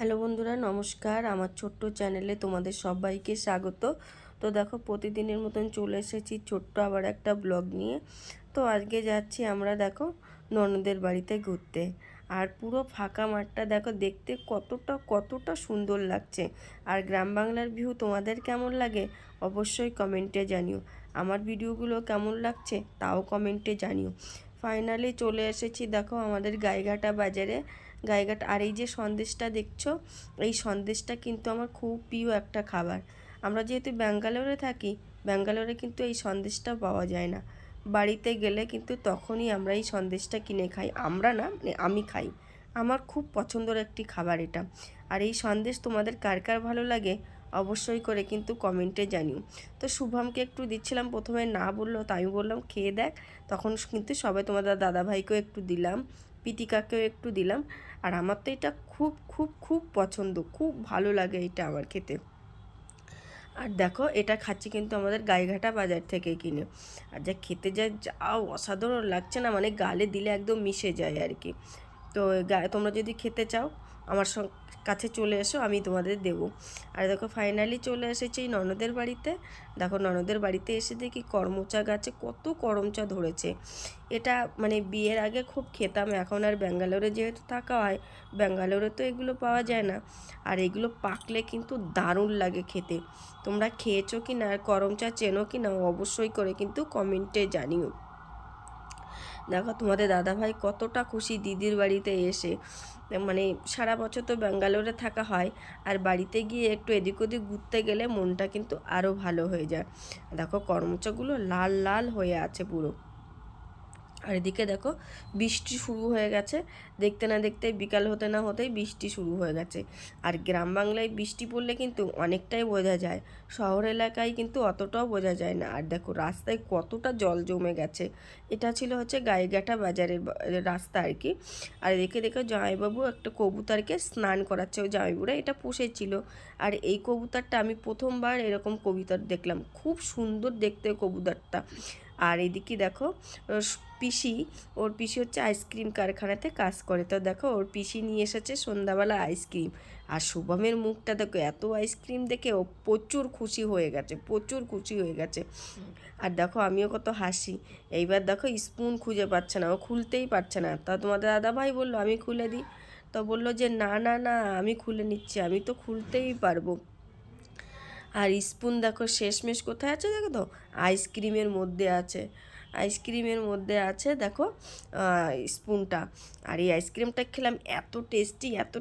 Hello বন্ধুরা, নমস্কার। আমার ছোট্ট চ্যানেলে তোমাদের সবাইকে স্বাগত। তো দেখো, প্রতিদিনের মতন চলে এসেছি ছোট্ট আবার একটা ব্লগ নিয়ে। তো আজকে যাচ্ছি আমরা, দেখো, ননদের বাড়িতে ঘুরতে। আর পুরো ফাঁকা মাঠটা দেখো, দেখতে কতটা কতটা সুন্দর লাগছে। আর গ্রাম বাংলার ভিউ তোমাদের কেমন লাগে অবশ্যই কমেন্টে জানিও। আমার ভিডিওগুলো কেমন লাগছে তাও কমেন্টে জানিও। ফাইনালি চলে এসেছি, দেখো, আমাদের গাইঘাটা বাজারে। গাইঘাট। আর এই যে সন্দেশটা দেখছো, এই সন্দেশটা কিন্তু আমার খুব প্রিয় একটা খাবার। আমরা যেহেতু ব্যাঙ্গালোরে থাকি, ব্যাঙ্গালোরে কিন্তু এই সন্দেশটা পাওয়া যায় না। বাড়িতে গেলে কিন্তু তখনই আমরা এই সন্দেশটা কিনে খাই। আমরা না, মানে আমি খাই। আমার খুব পছন্দের একটি খাবার এটা। আর এই সন্দেশ তোমাদের কার কার ভালো লাগে অবশ্যই করে কিন্তু কমেন্টে জানিও। তো শুভমকে একটু দিচ্ছিলাম, প্রথমে না বললো, তাই আমি বললাম খেয়ে দেখ। তখন কিন্তু সবাই তোমাদের দাদাভাইকেও একটু দিলাম, পিতিকাকেও একটু দিলাম। আর আমার তো এটা খুব খুব খুব পছন্দ, খুব ভালো লাগে এটা আমার খেতে। আর দেখো, এটা খাচ্ছি কিন্তু আমাদের গাইঘাটা বাজার থেকে কিনে। আর যা খেতে যায়, যা অসাধারণ লাগছে না, মানে গালে দিলে একদম মিশে যায় আর কি। তো তোমরা যদি খেতে চাও আমার কাছে চলে এসো, আমি তোমাদের দেবো। আর দেখো, ফাইনালি চলে এসেছি ননদের বাড়িতে। দেখো, ননদের বাড়িতে এসে দেখি করমচা গাছে কত করমচা ধরেছে। এটা মানে বিয়ের আগে খুব খেতাম, এখন আর ব্যাঙ্গালোরে যেহেতু থাকা হয়, ব্যাঙ্গালোরে তো এগুলো পাওয়া যায় না। আর এগুলো পাকলে কিন্তু দারুণ লাগে খেতে। তোমরা খেয়েছো কি না, করমচা চেনো কি না অবশ্যই করে কিন্তু কমেন্টে জানিও। দেখো, তোমাদের দাদাভাই কতটা খুশি দিদির বাড়িতে এসে। মানে সারা বছর তো ব্যাঙ্গালোরে থাকা হয়, আর বাড়িতে গিয়ে একটু এদিক ওদিক ঘুরতে গেলে মনটা কিন্তু আরও ভালো হয়ে যায়। দেখো, করমচাগুলো লাল লাল হয়ে আছে পুরো। আর এদিকে দেখো, বৃষ্টি শুরু হয়ে গেছে। দেখতে না দেখতে বিকাল হতে না হতেই বৃষ্টি শুরু হয়ে গেছে। আর গ্রাম বাংলায় বৃষ্টি পড়লে কিন্তু অনেকটাই বোঝা যায়, শহর এলাকায় কিন্তু অতটাও বোঝা যায় না। আর দেখো, রাস্তায় কতটা জল জমে গেছে। এটা ছিল হচ্ছে গাইঘাটা বাজারের রাস্তা আর কি। আর এদিকে দেখো, জামাইবাবু একটা কবুতরকে স্নান করাচ্ছে। ওই জামাইবাবুরা এটা পুষেছিল। আর এই কবুতরটা আমি প্রথমবার এরকম কবুতর দেখলাম, খুব সুন্দর দেখতে কবুতরটা। আর এদিকে দেখো, পিসি, ওর পিসি হচ্ছে আইসক্রিম কারখানাতে কাজ করে। তো দেখো, ওর পিসি নিয়ে এসেছে সন্ধ্যাবেলা আইসক্রিম। আর শুভমের মুখটা দেখো, এত আইসক্রিম দেখে ও প্রচুর খুশি হয়ে গেছে, প্রচুর খুশি হয়ে গেছে। আর দেখো, আমিও কত হাসি। এইবার দেখো, স্পুন খুঁজে পাচ্ছে না, ও খুলতেই পারছে না। তা তোমাদের দাদাভাই বললো আমি খুলে দিই। তো বললো যে না না না, আমি খুলে নিচ্ছি, আমি তো খুলতেই পারবো। আর স্পুন দেখো শেষমেশ কোথায় আছে, দেখো তো, আইসক্রিমের মধ্যে আছে। আইসক্রিমের মধ্যে আছে দেখো স্পুনটা। আর এই আইসক্রিমটা খেলাম, এত টেস্টি, এত